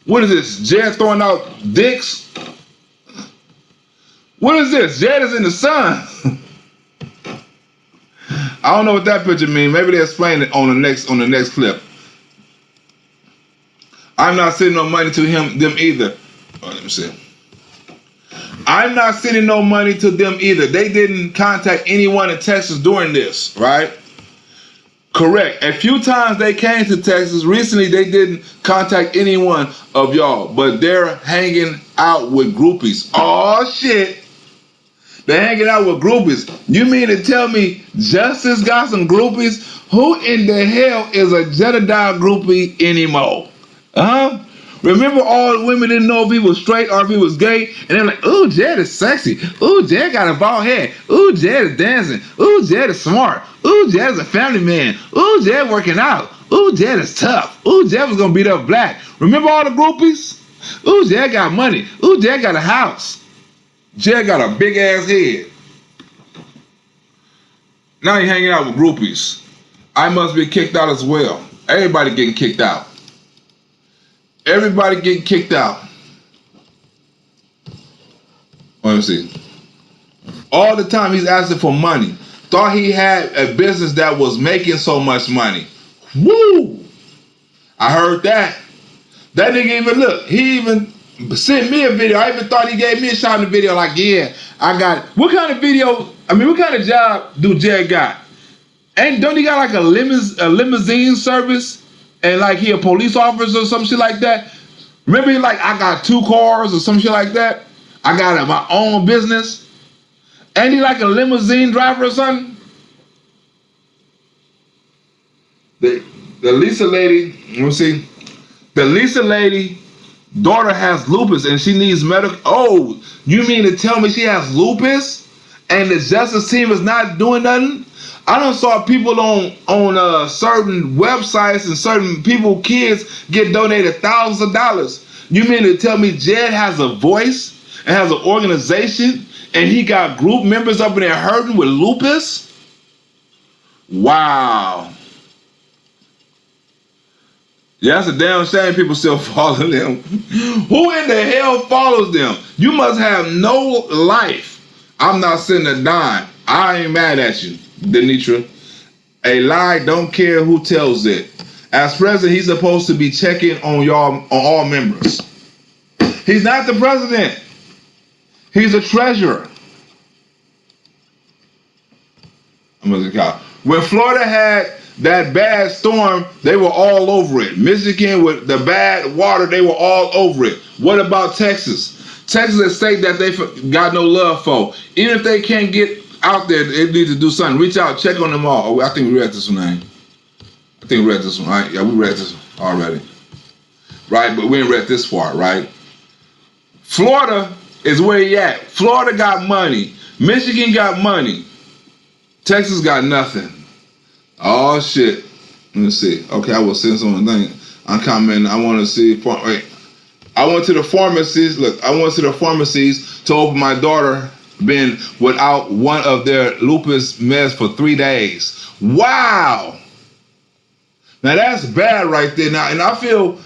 What is this? Jed throwing out dicks? What is this? Jed is in the sun. I don't know what that picture means. Maybe they explain it on the next clip. I'm not sending no money to them either. Oh, let me see. I'm not sending no money to them either. They didn't contact anyone in Texas during this, right? Correct. A few times they came to Texas. Recently, they didn't contact anyone of y'all, but they're hanging out with groupies. Oh, shit. They're hanging out with groupies. You mean to tell me Justice got some groupies? Who in the hell is a Jedidiah groupie anymore? Huh? Remember all the women didn't know if he was straight or if he was gay, and they're like, "Ooh, Jed is sexy. Ooh, Jed got a bald head. Ooh, Jed is dancing. Ooh, Jed is smart. Ooh, Jed is a family man. Ooh, Jed working out. Ooh, Jed is tough. Ooh, Jed was gonna beat up black." Remember all the groupies? Ooh, Jed got money. Ooh, Jed got a house. Jed got a big ass head. Now he hanging out with groupies. I must be kicked out as well. Everybody getting kicked out. Everybody getting kicked out. Let me see. All the time he's asking for money. Thought he had a business that was making so much money. Woo! I heard that. That nigga even look. He even sent me a video. I even thought he gave me a shot in the video. Like, yeah, I got. What kind of video? I mean, what kind of job do Jed got? And don't he got like a limousine service? And like he a police officer or some shit like that? Remember he like, I got 2 cars or some shit like that? I got my own business? And he like a limousine driver or something? The Lisa lady, let me see. The Lisa lady daughter has lupus and she needs medical. Oh, you mean to tell me she has lupus and the justice team is not doing nothing? I done saw people on certain websites and certain people, kids, get donated thousands of dollars. You mean to tell me Jed has a voice and has an organization and he got group members up in there hurting with lupus? Wow. Yeah, that's a damn shame people still follow them. Who in the hell follows them? You must have no life. I'm not sending a dime. I ain't mad at you, Denitra. A lie, don't care who tells it. As president, he's supposed to be checking on y'all, on all members. He's not the president. He's a treasurer. When Florida had that bad storm, they were all over it. Michigan with the bad water, they were all over it. What about Texas? Texas is a state that they got no love for. Even if they can't get out there, they need to do something. Reach out, check on them all. Oh, I think we read this one, I think we read this one, right? Yeah, we read this one already. Right, but we ain't read this far, right? Florida is where he at. Florida got money. Michigan got money. Texas got nothing. Oh shit. Let me see. Okay, I will send something. I'm commenting. I want to see. Wait. I went to the pharmacies. Look, I went to the pharmacies to open my daughter been without one of their lupus meds for 3 days. Wow. Now that's bad right there. Now, and I feel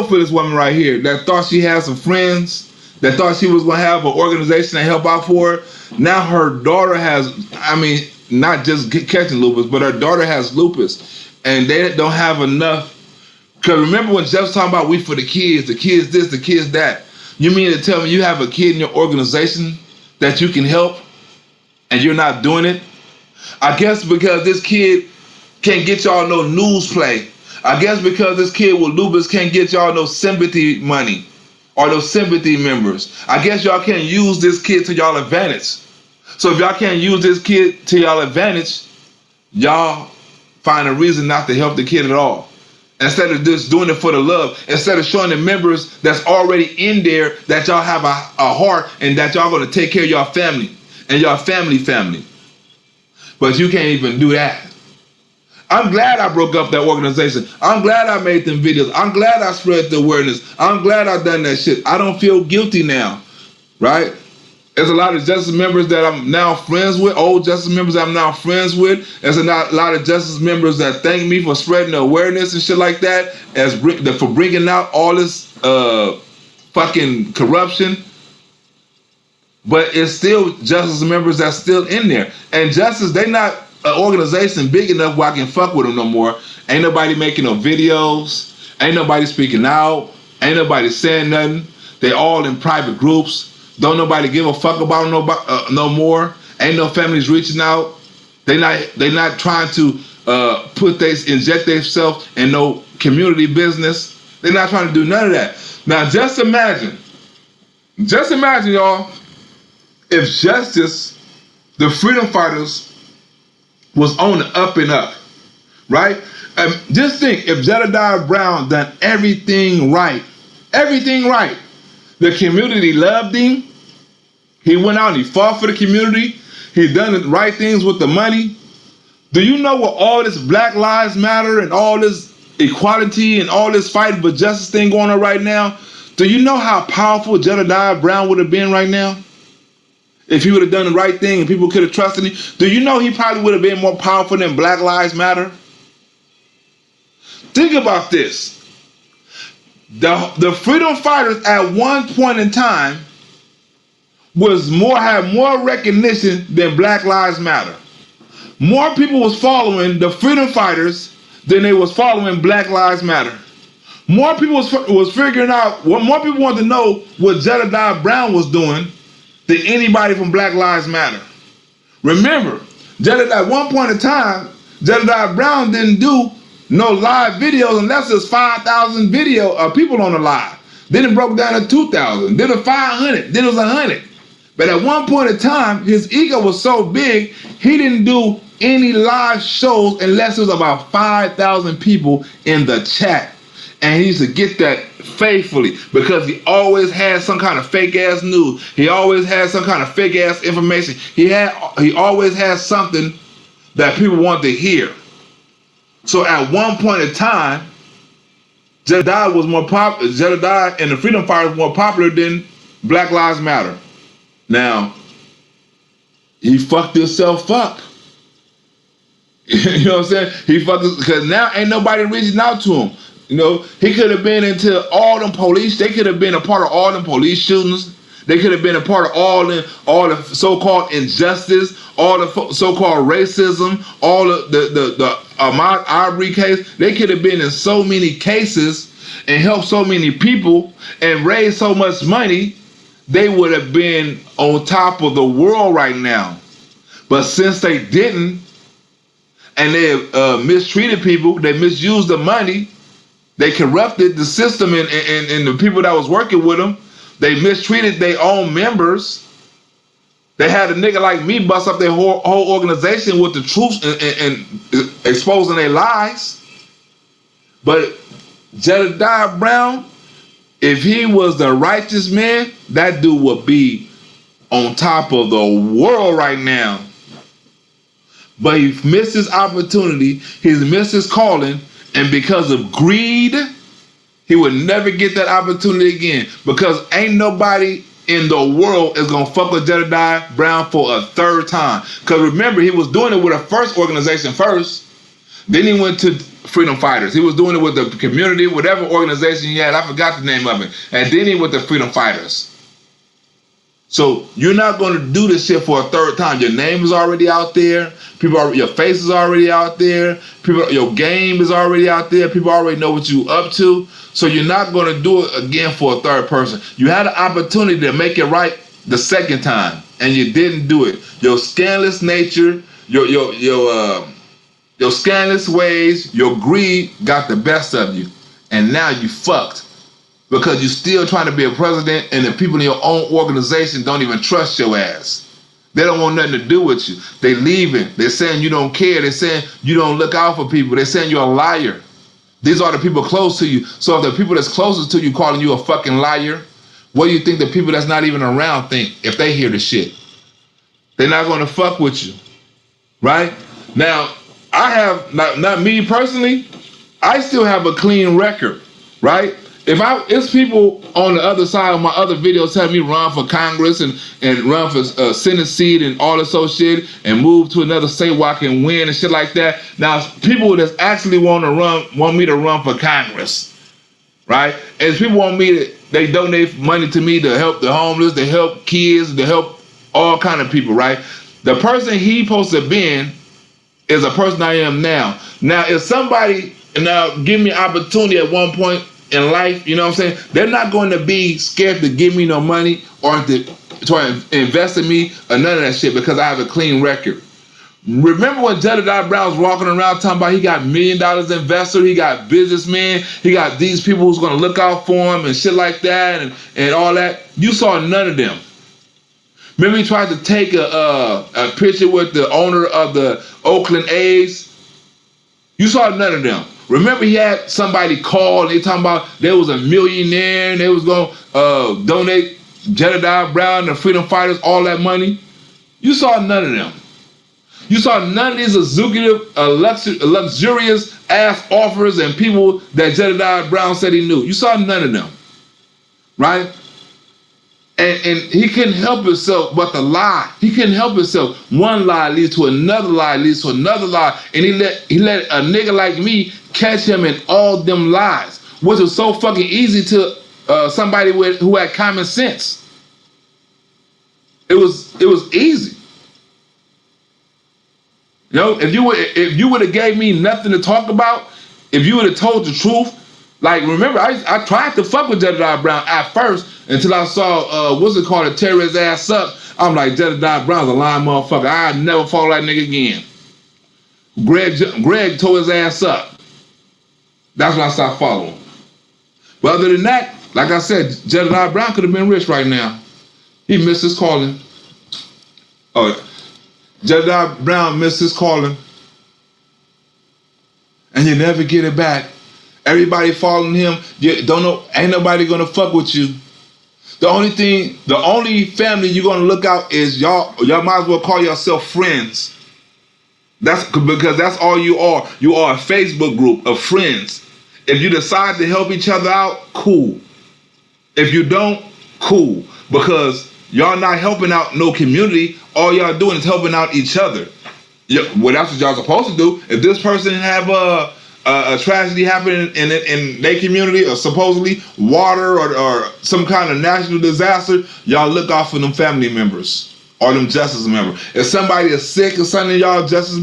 for this woman right here that thought she had some friends, that thought she was gonna have an organization to help out for her. Now her daughter has, I mean, not just catching lupus, but her daughter has lupus, and they don't have enough. Because remember when Jeff was talking about we for the kids this, the kids that. You mean to tell me you have a kid in your organization that you can help, and you're not doing it? I guess because this kid can't get y'all no news play. I guess because this kid with lupus can't get y'all no sympathy money or no sympathy members. I guess y'all can't use this kid to y'all advantage. So if y'all can't use this kid to y'all advantage, y'all find a reason not to help the kid at all. Instead of just doing it for the love, instead of showing the members that's already in there that y'all have a heart and that y'all gonna take care of y'all family and y'all family. But you can't even do that. I'm glad I broke up that organization. I'm glad I made them videos. I'm glad I spread the awareness. I'm glad I done that shit. I don't feel guilty now, right? There's a lot of justice members that I'm now friends with, old justice members I'm now friends with. There's a lot of justice members that thank me for spreading the awareness and shit like that, for bringing out all this fucking corruption. But it's still justice members that's still in there. And justice, they not an organization big enough where I can fuck with them no more. Ain't nobody making no videos. Ain't nobody speaking out. Ain't nobody saying nothing. They all in private groups. Don't nobody give a fuck about no more. Ain't no families reaching out. They not trying to inject themselves in no community business. They're not trying to do none of that. Now just imagine, y'all, if justice, the freedom fighters, was on the up and up, right? Just think, if Jedidiah Brown done everything right, the community loved him. He went out and he fought for the community. He done the right things with the money. Do you know what all this Black Lives Matter and all this equality and all this fight for justice thing going on right now? Do you know how powerful Jedidiah Brown would have been right now? If he would have done the right thing and people could have trusted him? Do you know he probably would have been more powerful than Black Lives Matter? Think about this. The freedom fighters at one point in time had more recognition than Black Lives Matter. More people was following the freedom fighters than they was following Black Lives Matter. More people was figuring out more people wanted to know what Jedidiah Brown was doing than anybody from Black Lives Matter. Remember, at one point in time, Jedidiah Brown didn't do no live videos unless there's 5,000 people on the live. Then it broke down to 2,000, then it 500, then it was 100. But at one point in time, his ego was so big, he didn't do any live shows unless it was about 5,000 people in the chat. And he used to get that faithfully because he always had some kind of fake ass news. He always had some kind of fake ass information. He always had something that people wanted to hear. So at one point in time, Jedidiah was more popular. Jedidiah and the Freedom Fighters were more popular than Black Lives Matter. Now, he fucked himself up. You know what I'm saying? He fucked because now ain't nobody reaching out to him. You know, he could have been into all them police. They could have been a part of all them police shootings. They could have been a part of all the so-called injustice, all the so-called racism, all the Ahmaud Arbery case. They could have been in so many cases and helped so many people and raised so much money. They would have been on top of the world right now. But since they didn't, and they mistreated people, they misused the money, they corrupted the system and the people that was working with them. They mistreated their own members. They had a nigga like me bust up their whole organization with the truth and exposing their lies. But Jedidiah Brown, if he was the righteous man, that dude would be on top of the world right now. But he missed his opportunity. He's missed his calling. And because of greed, he would never get that opportunity again. Because ain't nobody in the world is going to fuck with Jedidiah Brown for a third time. Because remember, he was doing it with a first organization first. Then he went to Freedom Fighters. He was doing it with the community, whatever organization he had. I forgot the name of it. And then he went to Freedom Fighters. So you're not going to do this shit for a third time. Your name is already out there. Your face is already out there. Your game is already out there. People already know what you up to. So you're not going to do it again for a third person. You had an opportunity to make it right the second time, and you didn't do it. Your scandalous nature, your scandalous ways, your greed got the best of you, and now you fucked. Because you're still trying to be a president and the people in your own organization don't even trust your ass. They don't want nothing to do with you. They leaving. They're saying you don't care. They're saying you don't look out for people. They're saying you're a liar. These are the people close to you. So if the people that's closest to you calling you a fucking liar, what do you think the people that's not even around think if they hear the shit? They're not going to fuck with you. Right? Now, I have, not me personally, I still have a clean record. Right? It's people on the other side of my other videos telling me run for Congress and run for Senate seat and all this shit and move to another state where I can win and shit like that. Now, people that actually want me to run for Congress, right? And people want me to, they donate money to me to help the homeless, to help kids, to help all kind of people, right? The person he supposed to been is a person I am now. Now, if somebody give me opportunity at one point in life, you know what I'm saying? They're not going to be scared to give me no money or to invest in me or none of that shit because I have a clean record. Remember when Jedidiah Brown was walking around talking about he got $1 million investor, he got businessmen, he got these people who's going to look out for him and shit like that and all that? You saw none of them. Remember he tried to take a picture with the owner of the Oakland A's You saw none of them. Remember, he had somebody call, and they talking about there was a millionaire, and they was going to donate Jedidiah Brown, the freedom fighters, all that money. You saw none of them. You saw none of these executive, luxurious ass offers and people that Jedidiah Brown said he knew. You saw none of them, right? And he couldn't help himself but to lie. He couldn't help himself. One lie leads to another lie, leads to another lie. And he let a nigga like me catch him in all them lies, which was so fucking easy to somebody who had common sense. It was easy. You know, if you would have gave me nothing to talk about, if you would have told the truth, like, remember, I tried to fuck with Jedidiah Brown at first until I saw, to tear his ass up. I'm like, Jedidiah Brown's a lying motherfucker. I'll never follow that nigga again. Greg tore his ass up. That's when I stopped following. But other than that, like I said, Jedidiah Brown could have been rich right now. He missed his calling. Oh, Jedidiah Brown missed his calling. And you never get it back. Everybody following him, you don't know, ain't nobody gonna fuck with you. The only family you're gonna look out is y'all might as well call yourself friends. That's because that's all you are. You are a Facebook group of friends. If you decide to help each other out, cool. If you don't, cool. Because y'all not helping out no community, all y'all doing is helping out each other. Well, that's what y'all supposed to do. If this person have a tragedy happening in their community, or supposedly water or some kind of national disaster, y'all look out for them family members or them justice members. If somebody is sick or something, y'all justice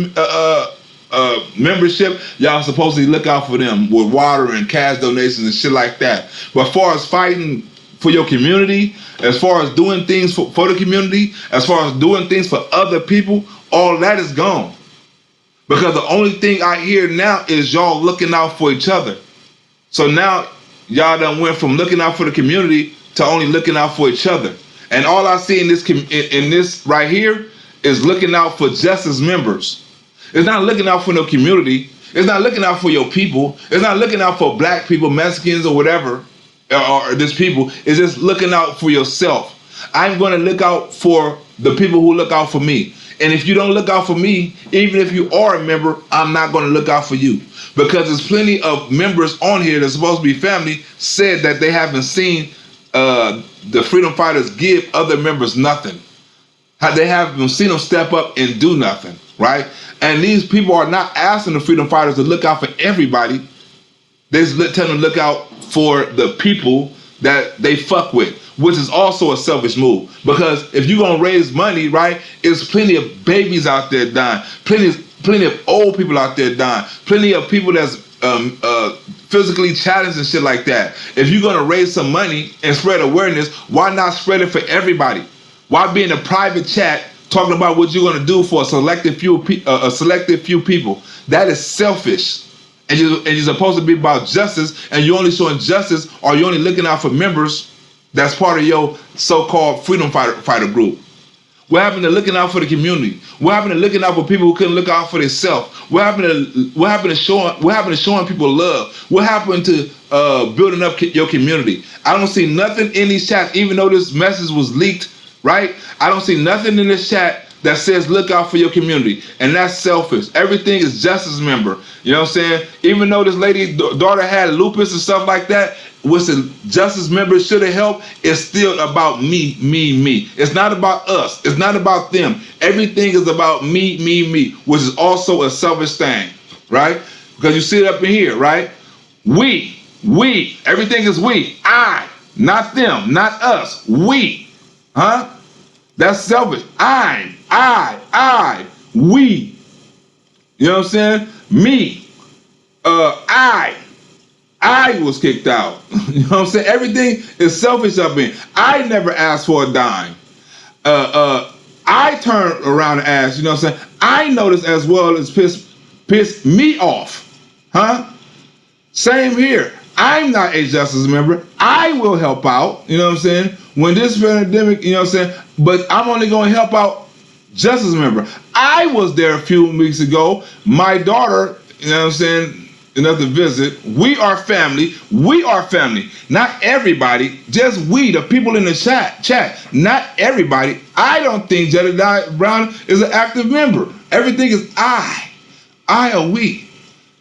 membership, y'all supposedly look out for them with water and cash donations and shit like that. But as far as fighting for your community, as far as doing things for the community, as far as doing things for other people, all that is gone. Because the only thing I hear now is y'all looking out for each other. So now y'all done went from looking out for the community to only looking out for each other. And all I see in this right here is looking out for justice members. It's not looking out for no community. It's not looking out for your people. It's not looking out for black people, Mexicans, or whatever, or this people. It's just looking out for yourself. I'm going to look out for the people who look out for me. And if you don't look out for me, even if you are a member, I'm not going to look out for you. Because there's plenty of members on here that's supposed to be family said that they haven't seen the freedom fighters give other members nothing. They haven't seen them step up and do nothing, right? And these people are not asking the freedom fighters to look out for everybody. They just tell them to look out for the people that they fuck with, which is also a selfish move. Because if you're gonna raise money, right, there's plenty of babies out there dying, plenty of old people out there dying, plenty of people that's physically challenged and shit like that. If you're gonna raise some money and spread awareness, why not spread it for everybody? Why be in a private chat talking about what you're gonna do for a selected few people? That is selfish. And you're supposed to be about justice, and you're only showing justice, or you're only looking out for members that's part of your so-called freedom fighter group. What happened to looking out for the community? What happened to looking out for people who couldn't look out for themselves? What happened to showing people love? What happened to building up your community? I don't see nothing in these chats, even though this message was leaked, right? I don't see nothing in this chat that says look out for your community, and that's selfish. Everything is justice member. You know what I'm saying? Even though this lady's daughter had lupus and stuff like that, which the justice members should have helped, it's still about me. It's not about us. It's not about them. Everything is about me, which is also a selfish thing, right? Because you see it up in here, right? We, everything is we. I, not them, not us. We, huh? That's selfish. I, we. You know what I'm saying? Me, I was kicked out. You know what I'm saying? Everything is selfish up in. I never asked for a dime. I turned around and asked, you know what I'm saying? I noticed as well as piss me off. Huh? Same here. I'm not a justice member. I will help out, you know what I'm saying? When this pandemic, you know what I'm saying? But I'm only going to help out justice member. I was there a few weeks ago. My daughter you know what I'm saying, enough to visit. We are family. We are family. Not everybody, just we, the people in the chat. Not everybody. I don't think Jedidiah Brown is an active member. Everything is I or we.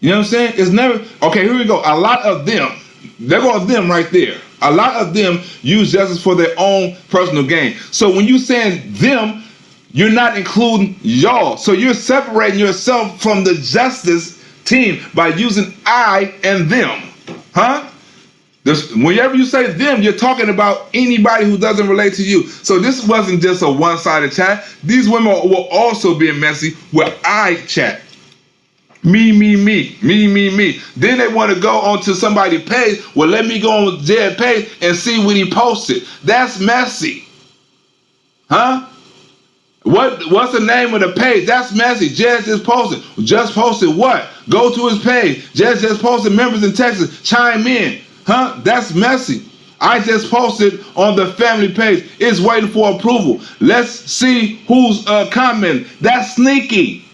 You know what I'm saying? It's never, okay, here we go. A lot of them, there go them right there. A lot of them use justice for their own personal gain. So when you saying them, you're not including y'all. So you're separating yourself from the justice team by using I and them. Huh? Whenever you say them, you're talking about anybody who doesn't relate to you. So this wasn't just a one-sided chat. These women were also being messy with I chat. Me. Then they want to go onto somebody's page. Well, let me go on Jed's page and see what he posted. That's messy. Huh? What's the name of the page? That's messy. Jed just posted. Just posted what? Go to his page. Jed just posted members in Texas. Chime in. Huh? That's messy. I just posted on the family page. It's waiting for approval. Let's see who's commenting. That's sneaky.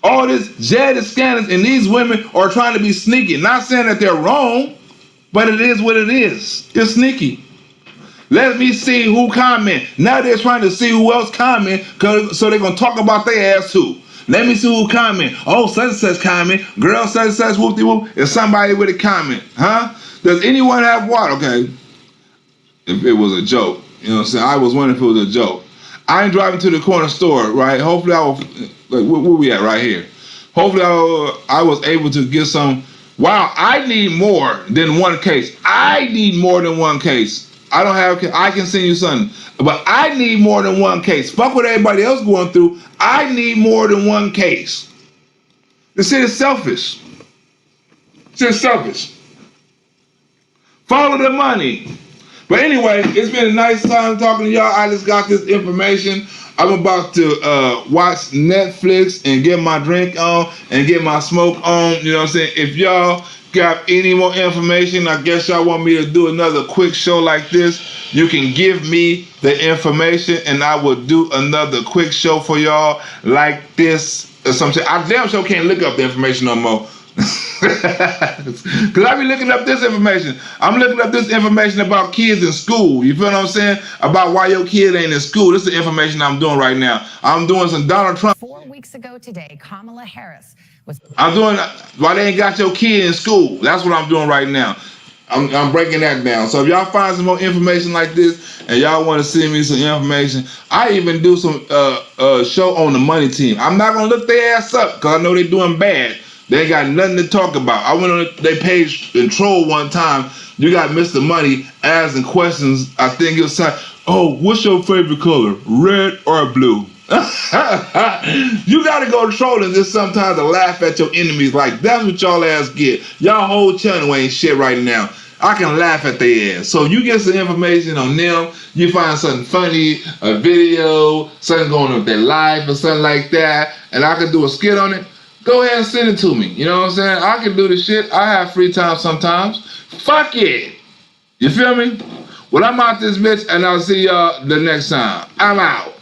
All this Jed is scandalous, and these women are trying to be sneaky. Not saying that they're wrong, but it is what it is. It's sneaky. Let me see who comment. Now they're trying to see who else comment, so they're going to talk about their ass too. Let me see who comment. Oh, such and such comment. Girl, such and such, whoop-de-whoop. It's somebody with a comment. Huh? Does anyone have water? Okay. If it was a joke. You know what I'm saying? I was wondering if it was a joke. I ain't driving to the corner store, right? Hopefully I will, like, where we at right here? Hopefully I was able to get some. Wow, I need more than one case. I need more than one case. I don't have, I can send you something. But I need more than one case. Fuck what everybody else going through. I need more than one case. This shit is selfish. It's selfish. Follow the money. But anyway, it's been a nice time talking to y'all. I just got this information. I'm about to watch Netflix and get my drink on and get my smoke on. You know what I'm saying? If y'all got any more information, I guess y'all want me to do another quick show like this, you can give me the information and I will do another quick show for y'all like this or something. I damn sure can't look up the information no more. Because I be looking up this information. I'm looking up this information about kids in school. You feel what I'm saying? About why your kid ain't in school. This is the information I'm doing right now. I'm doing some Donald Trump. 4 weeks ago today, Kamala Harris was... I'm doing why they ain't got your kid in school. That's what I'm doing right now. I'm breaking that down. So if y'all find some more information like this and y'all want to send me some information, I even do some show on the money team. I'm not going to look their ass up because I know they're doing bad. They ain't got nothing to talk about. I went on their page and trolled one time. You got Mr. Money asking questions. I think it was like, oh, what's your favorite color, red or blue? You got to go trolling just sometimes to laugh at your enemies. Like, that's what y'all ass get. Y'all whole channel ain't shit right now. I can laugh at their ass. So you get some information on them. You find something funny, a video, something going on with their life or something like that, and I can do a skit on it. Go ahead and send it to me. You know what I'm saying? I can do the shit. I have free time sometimes. Fuck it. You feel me? Well, I'm out this bitch, and I'll see y'all the next time. I'm out.